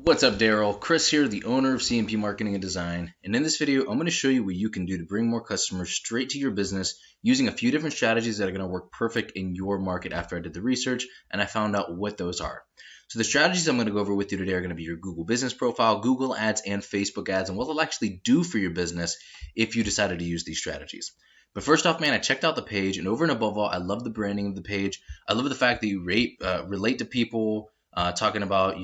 What's up, Daryl? Chris here, the owner of CNP Marketing Design. And in this video, I'm going to show you what you can do to bring more customers straight to your business using a few different strategies that are going to work perfect in your market after I did the research and I found out what those are. So the strategies I'm going to go over with you today are going to be your Google business profile, Google ads, and Facebook ads, and what they'll actually do for your business if you decided to use these strategies. But first off, man, I checked out the page, and over and above all, I love the branding of the page. I love the fact that you relate to people, talking about,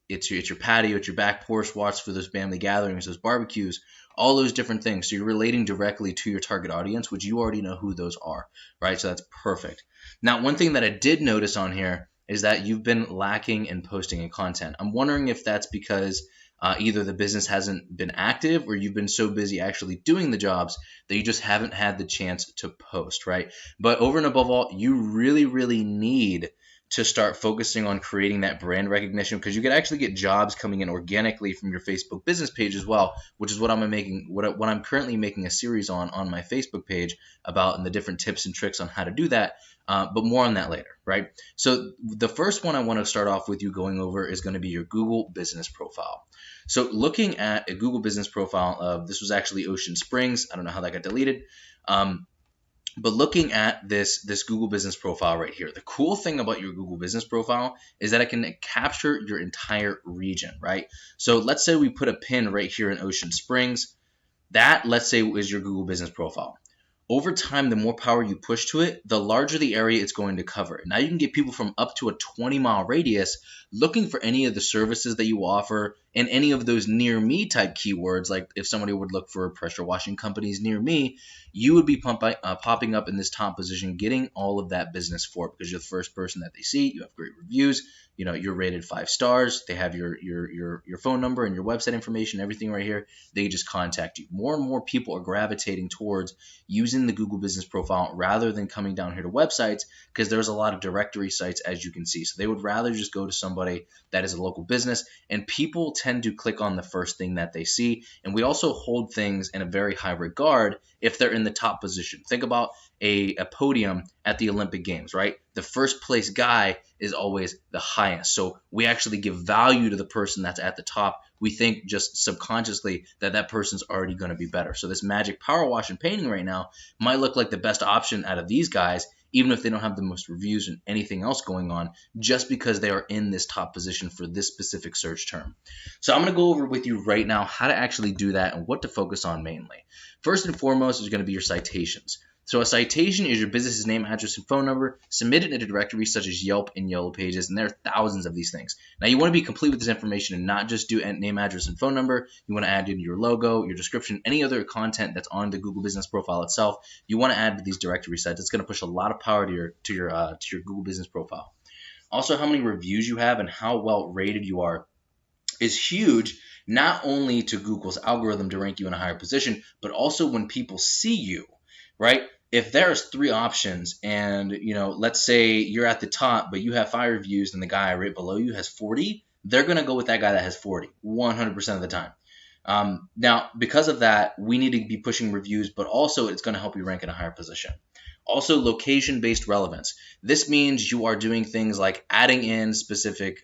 it's your patio, it's your back porch, watch for those family gatherings, those barbecues, all those different things. So you're relating directly to your target audience, which you already know who those are, right? So that's perfect. Now, one thing that I did notice on here is that you've been lacking in posting and content. I'm wondering if that's because either the business hasn't been active or you've been so busy actually doing the jobs that you just haven't had the chance to post, right? But over and above all, you really, really need to start focusing on creating that brand recognition, because you can actually get jobs coming in organically from your Facebook business page as well, which is what I'm currently making a series on my Facebook page about, and the different tips and tricks on how to do that. But more on that later, right? So the first one I want to start off with you going over is going to be your Google business profile. So looking at a Google business profile, this was actually Ocean Springs. I don't know how that got deleted. But looking at this Google business profile right here, the cool thing about your Google business profile is that it can capture your entire region, right? So let's say we put a pin right here in Ocean Springs. That, let's say, is your Google business profile. Over time, the more power you push to it, the larger the area it's going to cover. Now you can get people from up to a 20-mile radius looking for any of the services that you offer and any of those near me type keywords. Like if somebody would look for pressure washing companies near me, you would be popping up in this top position, getting all of that business for it, because you're the first person that they see. You have great reviews. You're rated 5 stars. They have your phone number and your website information, everything right here. They just contact you. More and more people are gravitating towards using the Google business profile rather than coming down here to websites, because there's a lot of directory sites, as you can see. So they would rather just go to somebody that is a local business, and people tend to click on the first thing that they see. And we also hold things in a very high regard if they're in the top position. Think about a podium at the Olympic Games, right? The first place guy is always the highest. So we actually give value to the person that's at the top. We think just subconsciously that person's already going to be better. So this magic power wash and painting right now might look like the best option out of these guys, even if they don't have the most reviews and anything else going on, just because they are in this top position for this specific search term. So I'm going to go over with you right now how to actually do that and what to focus on mainly. First and foremost is going to be your citations. So a citation is your business's name, address, and phone number submitted in a directory such as Yelp and Yellow Pages, and there are thousands of these things. Now you want to be complete with this information and not just do name, address, and phone number. You want to add in your logo, your description, any other content that's on the Google business profile itself. You want to add to these directory sites. It's going to push a lot of power to your Google business profile. Also, how many reviews you have and how well rated you are is huge, not only to Google's algorithm to rank you in a higher position, but also when people see you, right? If there's 3 options and, let's say you're at the top, but you have 5 reviews and the guy right below you has 40, they're going to go with that guy that has 40 100% of the time. Now, because of that, we need to be pushing reviews, but also it's going to help you rank in a higher position. Also, location-based relevance. This means you are doing things like adding in specific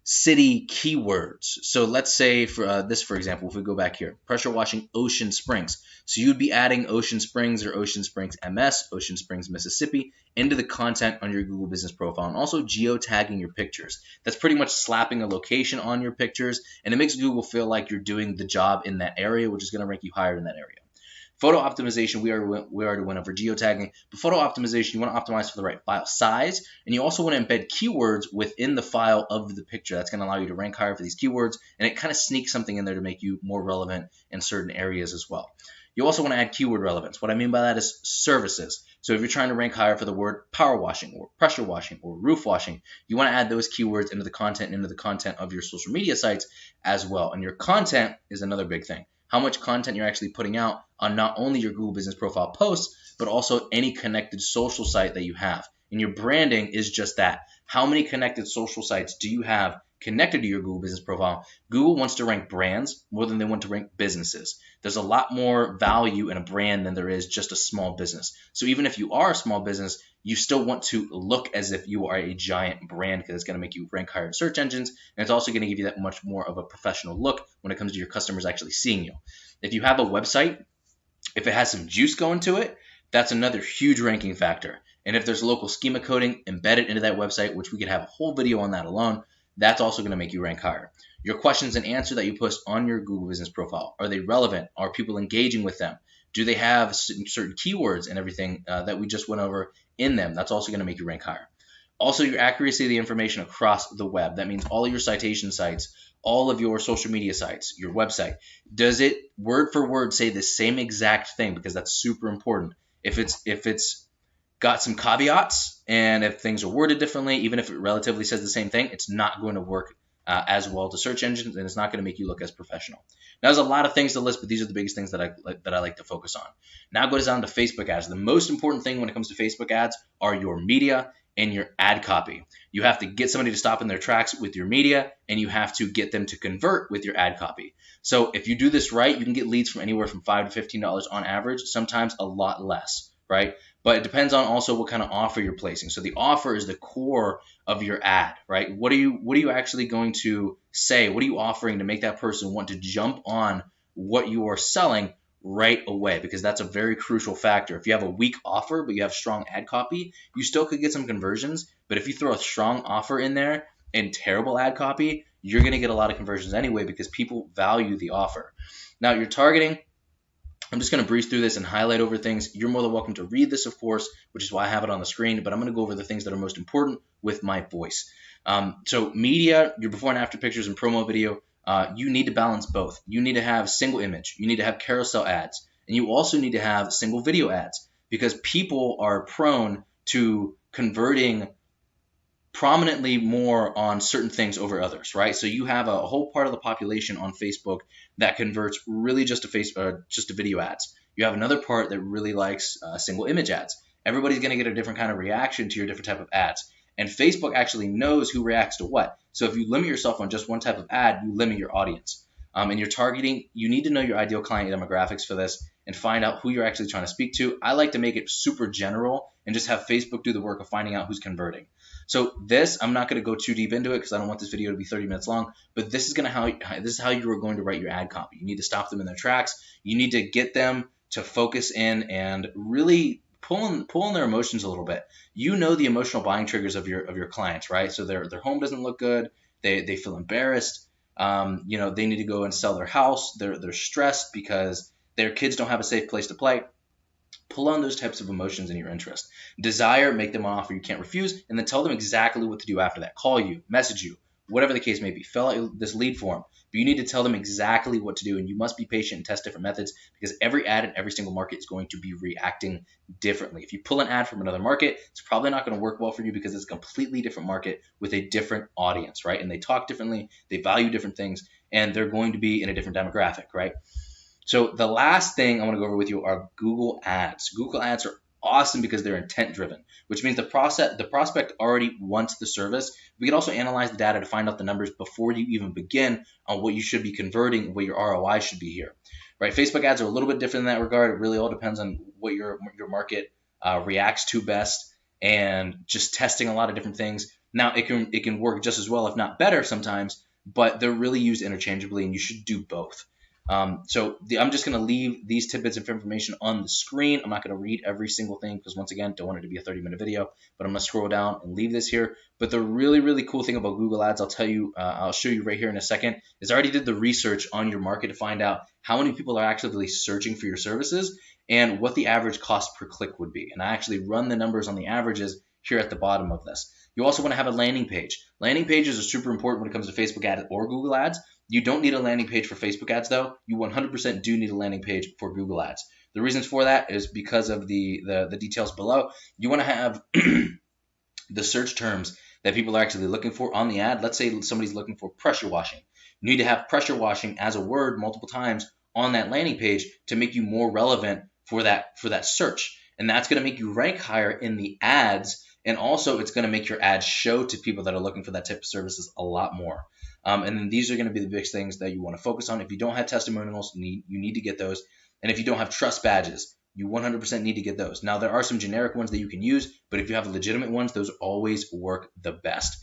city keywords. So let's say for example, if we go back here, pressure washing Ocean Springs. So you'd be adding Ocean Springs or Ocean Springs MS, Ocean Springs, Mississippi, into the content on your Google business profile, and also geotagging your pictures. That's pretty much slapping a location on your pictures, and it makes Google feel like you're doing the job in that area, which is going to rank you higher in that area. Photo optimization, we already went over geotagging. But photo optimization, you want to optimize for the right file size, and you also want to embed keywords within the file of the picture. That's going to allow you to rank higher for these keywords, and it kind of sneaks something in there to make you more relevant in certain areas as well. You also want to add keyword relevance. What I mean by that is services. So if you're trying to rank higher for the word power washing or pressure washing or roof washing, you want to add those keywords into the content of your social media sites as well. And your content is another big thing. How much content you're actually putting out on not only your Google business profile posts, but also any connected social site that you have. And your branding is just that. How many connected social sites do you have connected to your Google business profile, Google wants to rank brands more than they want to rank businesses. There's a lot more value in a brand than there is just a small business. So even if you are a small business, you still want to look as if you are a giant brand, because it's going to make you rank higher in search engines, and it's also going to give you that much more of a professional look when it comes to your customers actually seeing you. If you have a website, if it has some juice going to it, that's another huge ranking factor. And if there's local schema coding embedded into that website, which we could have a whole video on that alone, that's also going to make you rank higher. Your questions and answer that you post on your Google business profile, are they relevant? Are people engaging with them? Do they have certain keywords and everything that we just went over in them? That's also going to make you rank higher. Also, your accuracy of the information across the web. That means all of your citation sites, all of your social media sites, your website. Does it word for word say the same exact thing? Because that's super important. If it's got some caveats, and if things are worded differently, even if it relatively says the same thing, it's not going to work as well to search engines, and it's not going to make you look as professional. Now, there's a lot of things to list, but these are the biggest things that I like to focus on. Now it goes down to Facebook ads. The most important thing when it comes to Facebook ads are your media and your ad copy. You have to get somebody to stop in their tracks with your media, and you have to get them to convert with your ad copy. So if you do this right, you can get leads from anywhere from $5 to $15 on average, sometimes a lot less, right? But it depends on also what kind of offer you're placing. So the offer is the core of your ad, right? What are you actually going to say? What are you offering to make that person want to jump on what you are selling right away? Because that's a very crucial factor. If you have a weak offer but you have strong ad copy, you still could get some conversions. But if you throw a strong offer in there and terrible ad copy, you're going to get a lot of conversions anyway, because people value the offer. Now, your targeting, I'm just going to breeze through this and highlight over things. You're more than welcome to read this, of course, which is why I have it on the screen, but I'm going to go over the things that are most important with my voice. So media, your before and after pictures and promo video, you need to balance both. You need to have single image. You need to have carousel ads. And you also need to have single video ads, because people are prone to converting prominently more on certain things over others, right? So you have a whole part of the population on Facebook that converts really just to video ads. You have another part that really likes single image ads. Everybody's going to get a different kind of reaction to your different type of ads. And Facebook actually knows who reacts to what. So if you limit yourself on just one type of ad, you limit your audience. And your targeting, you need to know your ideal client demographics for this and find out who you're actually trying to speak to. I like to make it super general and just have Facebook do the work of finding out who's converting. So this, I'm not going to go too deep into it because I don't want this video to be 30 minutes long, but this is how you are going to write your ad copy. You need to stop them in their tracks. You need to get them to focus in and really pull on their emotions a little bit. You know the emotional buying triggers of your clients, right? So their home doesn't look good. They feel embarrassed. They need to go and sell their house. They're stressed because their kids don't have a safe place to play. Pull on those types of emotions in your interest. Desire, make them an offer you can't refuse, and then tell them exactly what to do after that. Call you, message you, whatever the case may be. Fill out this lead form. But you need to tell them exactly what to do, and you must be patient and test different methods, because every ad in every single market is going to be reacting differently. If you pull an ad from another market, it's probably not going to work well for you because it's a completely different market with a different audience, right? And they talk differently, they value different things, and they're going to be in a different demographic, right? So the last thing I want to go over with you are Google Ads. Google Ads are awesome because they're intent driven, which means the prospect already wants the service. We can also analyze the data to find out the numbers before you even begin on what you should be converting and what your ROI should be here, right? Facebook ads are a little bit different in that regard. It really all depends on what your market reacts to best, and just testing a lot of different things. Now it can work just as well, if not better sometimes, but they're really used interchangeably, and you should do both. I'm just going to leave these tidbits of information on the screen. I'm not going to read every single thing because, once again, don't want it to be a 30-minute video, but I'm going to scroll down and leave this here. But the really, really cool thing about Google Ads, I'll show you right here in a second, is I already did the research on your market to find out how many people are actively searching for your services and what the average cost per click would be. And I actually run the numbers on the averages here at the bottom of this. You also want to have a landing page. Landing pages are super important when it comes to Facebook ads or Google Ads. You don't need a landing page for Facebook ads, though. You 100% do need a landing page for Google Ads. The reasons for that is because of the details below. You want to have the search terms that people are actually looking for on the ad. Let's say somebody's looking for pressure washing. You need to have pressure washing as a word multiple times on that landing page to make you more relevant for that search. And that's going to make you rank higher in the ads And also, it's going to make your ads show to people that are looking for that type of services a lot more. And then these are going to be the big things that you want to focus on. If you don't have testimonials, you need to get those. And if you don't have trust badges, you 100% need to get those. Now, there are some generic ones that you can use, but if you have legitimate ones, those always work the best.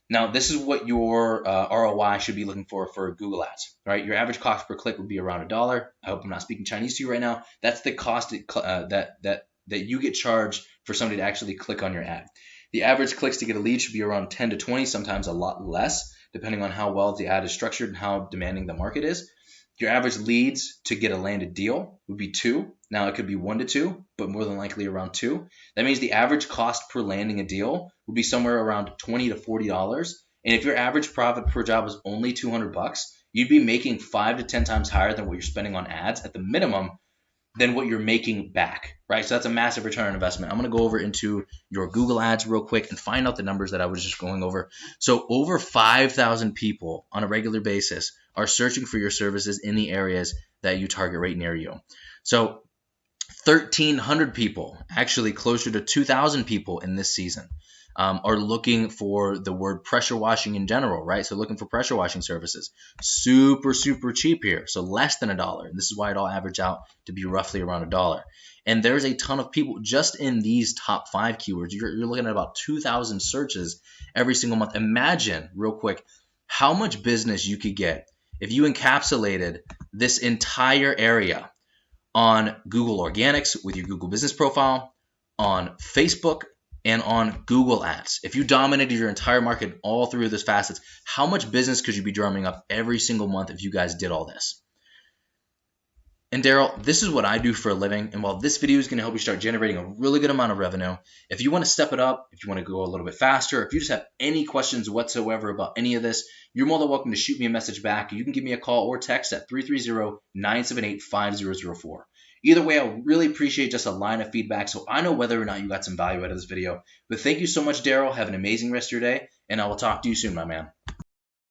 Now, this is what your ROI should be looking for Google Ads, right? Your average cost per click would be around $1. I hope I'm not speaking Chinese to you right now. That's the cost that you get charged for somebody to actually click on your ad. The average clicks to get a lead should be around 10 to 20, sometimes a lot less, depending on how well the ad is structured and how demanding the market is. Your average leads to get a landed deal would be 2. Now, it could be 1 to 2, but more than likely around 2. That means the average cost per landing a deal would be somewhere around $20 to $40. And if your average profit per job is only $200, you'd be making 5 to 10 times higher than what you're spending on ads at the minimum than what you're making back, right? So that's a massive return on investment. I'm going to go over into your Google Ads real quick and find out the numbers that I was just going over. So over 5,000 people on a regular basis are searching for your services in the areas that you target right near you. So 1,300 people, actually closer to 2,000 people in this season, are looking for the word pressure washing in general, right? So looking for pressure washing services. Super, super cheap here. So less than $1. And this is why it all average out to be roughly around $1. And there's a ton of people just in these top 5 keywords. You're looking at about 2,000 searches every single month. Imagine real quick how much business you could get if you encapsulated this entire area on Google Organics with your Google Business Profile, on Facebook, and on Google Ads. If you dominated your entire market, all three of those facets, how much business could you be drumming up every single month if you guys did all this? And Daryl, this is what I do for a living. And while this video is going to help you start generating a really good amount of revenue, if you want to step it up, if you want to go a little bit faster, if you just have any questions whatsoever about any of this, you're more than welcome to shoot me a message back. You can give me a call or text at 330-978-5004. Either way, I really appreciate just a line of feedback so I know whether or not you got some value out of this video. But thank you so much, Daryl. Have an amazing rest of your day, and I will talk to you soon, my man.